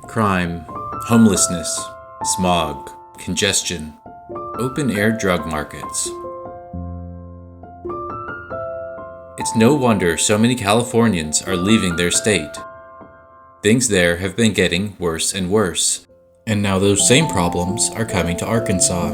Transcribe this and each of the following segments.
Crime, homelessness, smog, congestion, open-air drug markets. It's no wonder so many Californians are leaving their state. Things there have been getting worse and worse, and now those same problems are coming to Arkansas.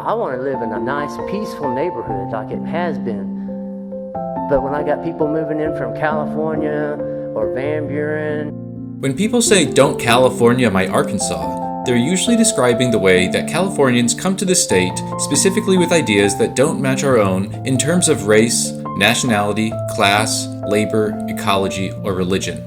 I want to live in a nice, peaceful neighborhood like it has been. But when I got people moving in from California or Van Buren... When people say, "Don't California my Arkansas," they're usually describing the way that Californians come to the state specifically with ideas that don't match our own in terms of race, nationality, class, labor, ecology, or religion.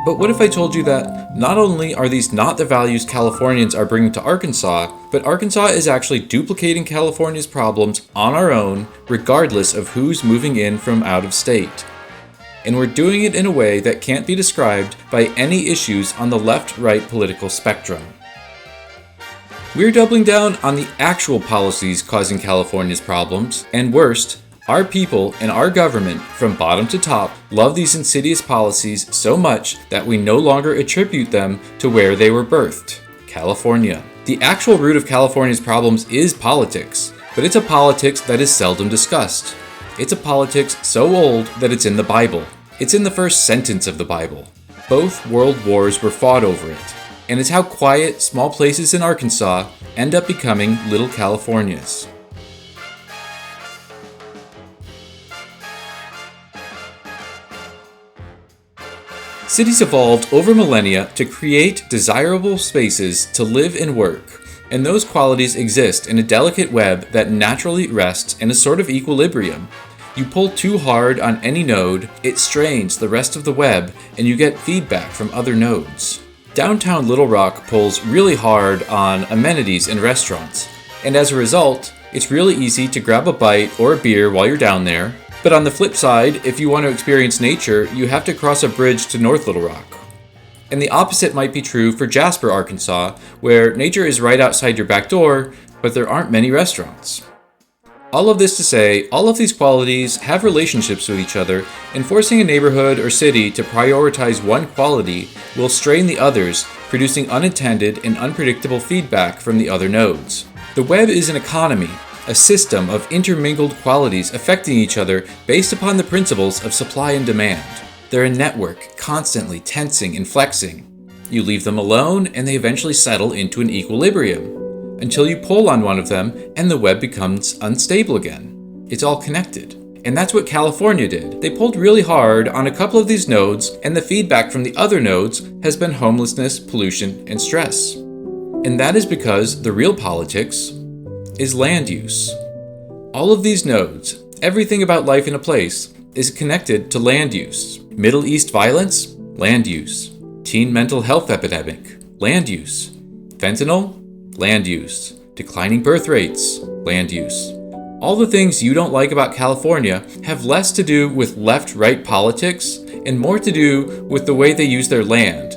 But what if I told you that not only are these not the values Californians are bringing to Arkansas, but Arkansas is actually duplicating California's problems on our own, regardless of who's moving in from out of state. And we're doing it in a way that can't be described by any issues on the left-right political spectrum. We're doubling down on the actual policies causing California's problems, and worst, our people and our government, from bottom to top, love these insidious policies so much that we no longer attribute them to where they were birthed, California. The actual root of California's problems is politics, but it's a politics that is seldom discussed. It's a politics so old that it's in the Bible. It's in the first sentence of the Bible. Both world wars were fought over it, and it's how quiet, small places in Arkansas end up becoming little Californias. Cities evolved over millennia to create desirable spaces to live and work, and those qualities exist in a delicate web that naturally rests in a sort of equilibrium. You pull too hard on any node, it strains the rest of the web, and you get feedback from other nodes. Downtown Little Rock pulls really hard on amenities and restaurants, and as a result, it's really easy to grab a bite or a beer while you're down there. But on the flip side, if you want to experience nature, you have to cross a bridge to North Little Rock. And the opposite might be true for Jasper, Arkansas, where nature is right outside your back door, but there aren't many restaurants. All of this to say, all of these qualities have relationships with each other, and forcing a neighborhood or city to prioritize one quality will strain the others, producing unintended and unpredictable feedback from the other nodes. The web is an economy, a system of intermingled qualities affecting each other based upon the principles of supply and demand. They're a network, constantly tensing and flexing. You leave them alone, and they eventually settle into an equilibrium, until you pull on one of them, and the web becomes unstable again. It's all connected. And that's what California did. They pulled really hard on a couple of these nodes, and the feedback from the other nodes has been homelessness, pollution, and stress. And that is because the real politics is land use. All of these nodes, everything about life in a place, is connected to land use. Middle East violence? Land use. Teen mental health epidemic? Land use. Fentanyl? Land use. Declining birth rates? Land use. All the things you don't like about California have less to do with left-right politics and more to do with the way they use their land.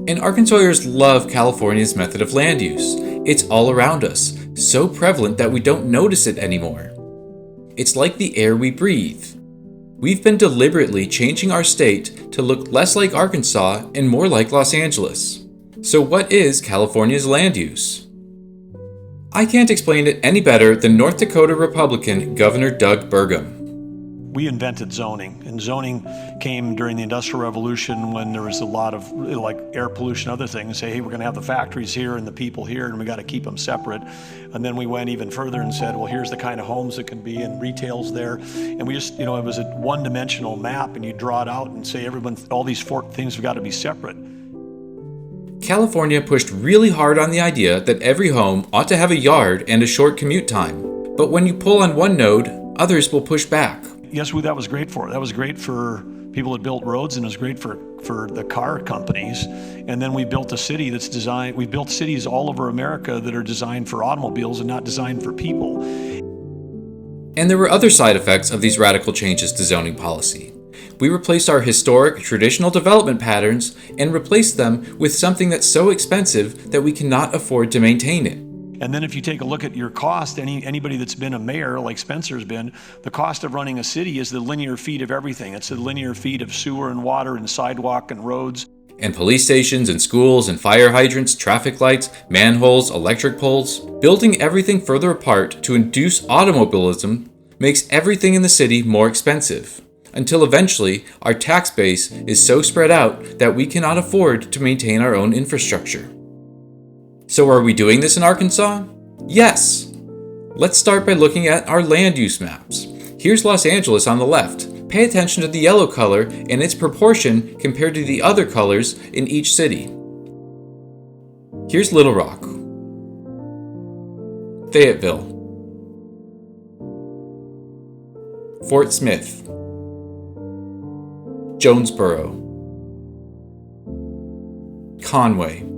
And Arkansasians love California's method of land use. It's all around us, so prevalent that we don't notice it anymore. It's like the air we breathe. We've been deliberately changing our state to look less like Arkansas and more like Los Angeles. So what is California's land use? I can't explain it any better than North Dakota Republican Governor Doug Burgum. We invented zoning, and zoning came during the Industrial Revolution when there was a lot of like air pollution, other things. Say, hey, we're going to have the factories here and the people here, and we got to keep them separate. And then we went even further and said, well, here's the kind of homes that can be, and retail's there. And we just, it was a one-dimensional map, and you draw it out and say, everyone, all these four things have got to be separate. California pushed really hard on the idea that every home ought to have a yard and a short commute time. But when you pull on one node, others will push back. Guess who that was great for? That was great for people that built roads, and it was great for the car companies. And then we built a city that's designed, we built cities all over America that are designed for automobiles and not designed for people. And there were other side effects of these radical changes to zoning policy. We replaced our historic, traditional development patterns and replaced them with something that's so expensive that we cannot afford to maintain it. And then if you take a look at your cost, anybody that's been a mayor like Spencer's been, the cost of running a city is the linear feet of everything. It's the linear feet of sewer and water and sidewalk and roads. And police stations and schools and fire hydrants, traffic lights, manholes, electric poles. Building everything further apart to induce automobilism makes everything in the city more expensive, until eventually our tax base is so spread out that we cannot afford to maintain our own infrastructure. So are we doing this in Arkansas? Yes! Let's start by looking at our land use maps. Here's Los Angeles on the left. Pay attention to the yellow color and its proportion compared to the other colors in each city. Here's Little Rock, Fayetteville, Fort Smith, Jonesboro, Conway.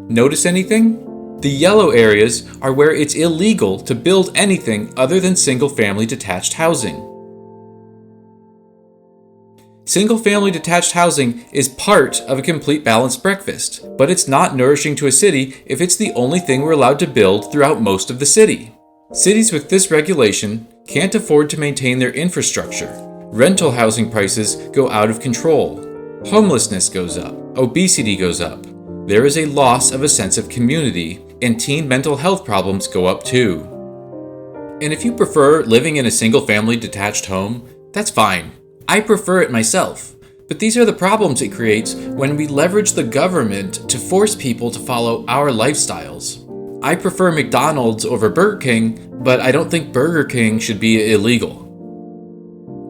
Notice anything? The yellow areas are where it's illegal to build anything other than single-family detached housing. Single-family detached housing is part of a complete balanced breakfast, but it's not nourishing to a city if it's the only thing we're allowed to build throughout most of the city. Cities with this regulation can't afford to maintain their infrastructure. Rental housing prices go out of control. Homelessness goes up. Obesity goes up. There is a loss of a sense of community, and teen mental health problems go up too. And if you prefer living in a single-family detached home, that's fine. I prefer it myself. But these are the problems it creates when we leverage the government to force people to follow our lifestyles. I prefer McDonald's over Burger King, but I don't think Burger King should be illegal.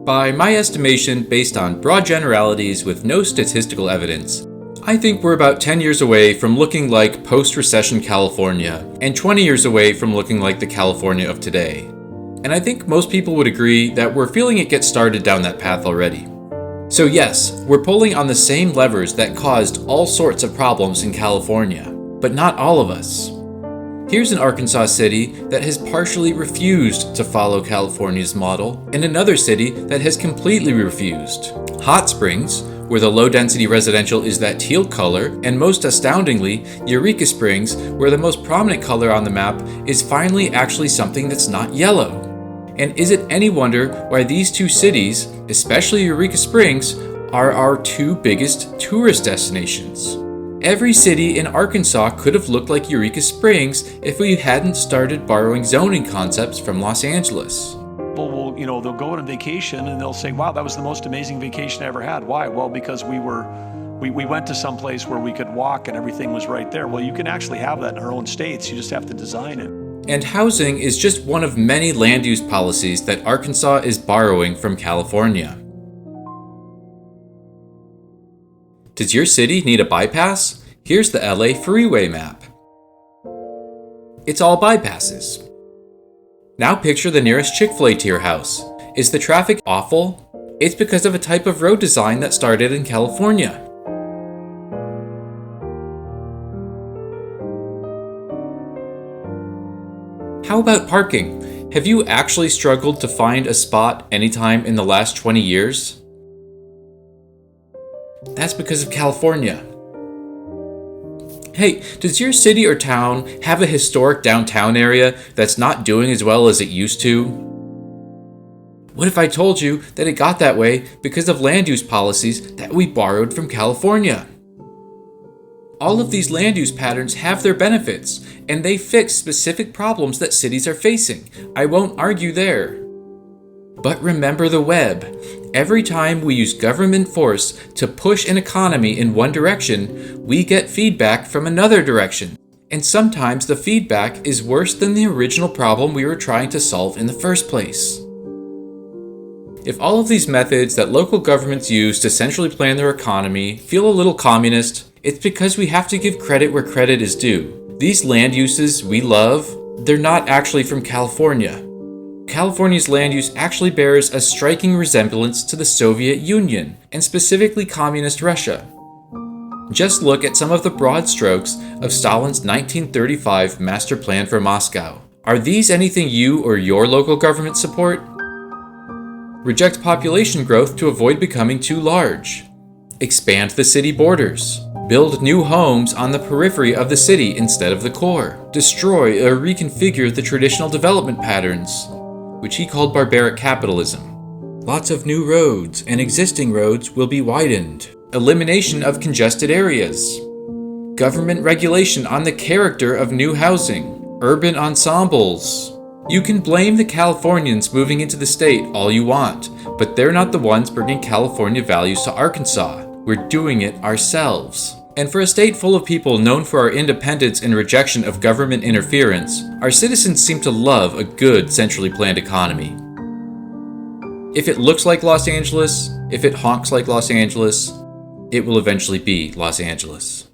By my estimation, based on broad generalities with no statistical evidence, I think we're about 10 years away from looking like post-recession California, and 20 years away from looking like the California of today. And I think most people would agree that we're feeling it get started down that path already. So yes, we're pulling on the same levers that caused all sorts of problems in California, but not all of us. Here's an Arkansas city that has partially refused to follow California's model, and another city that has completely refused. Hot Springs, where the low-density residential is that teal color, and most astoundingly, Eureka Springs, where the most prominent color on the map is finally actually something that's not yellow. And is it any wonder why these two cities, especially Eureka Springs, are our two biggest tourist destinations? Every city in Arkansas could have looked like Eureka Springs if we hadn't started borrowing zoning concepts from Los Angeles. People will, they'll go on vacation and they'll say, wow, that was the most amazing vacation I ever had. Why? Well, because we went to some place where we could walk and everything was right there. Well, you can actually have that in our own states. You just have to design it. And housing is just one of many land use policies that Arkansas is borrowing from California. Does your city need a bypass? Here's the LA freeway map. It's all bypasses. Now picture the nearest Chick-fil-A to your house. Is the traffic awful? It's because of a type of road design that started in California. How about parking? Have you actually struggled to find a spot anytime in the last 20 years? That's because of California. Hey, does your city or town have a historic downtown area that's not doing as well as it used to? What if I told you that it got that way because of land use policies that we borrowed from California? All of these land use patterns have their benefits, and they fix specific problems that cities are facing. I won't argue there. But remember the web. Every time we use government force to push an economy in one direction, we get feedback from another direction. And sometimes the feedback is worse than the original problem we were trying to solve in the first place. If all of these methods that local governments use to centrally plan their economy feel a little communist, it's because we have to give credit where credit is due. These land uses we love, they're not actually from California. California's land use actually bears a striking resemblance to the Soviet Union, and specifically Communist Russia. Just look at some of the broad strokes of Stalin's 1935 Master Plan for Moscow. Are these anything you or your local government support? Reject population growth to avoid becoming too large. Expand the city borders. Build new homes on the periphery of the city instead of the core. Destroy or reconfigure the traditional development patterns, which he called barbaric capitalism. Lots of new roads and existing roads will be widened. Elimination of congested areas. Government regulation on the character of new housing. Urban ensembles. You can blame the Californians moving into the state all you want, but they're not the ones bringing California values to Arkansas. We're doing it ourselves. And for a state full of people known for our independence and rejection of government interference, our citizens seem to love a good centrally planned economy. If it looks like Los Angeles, if it honks like Los Angeles, it will eventually be Los Angeles.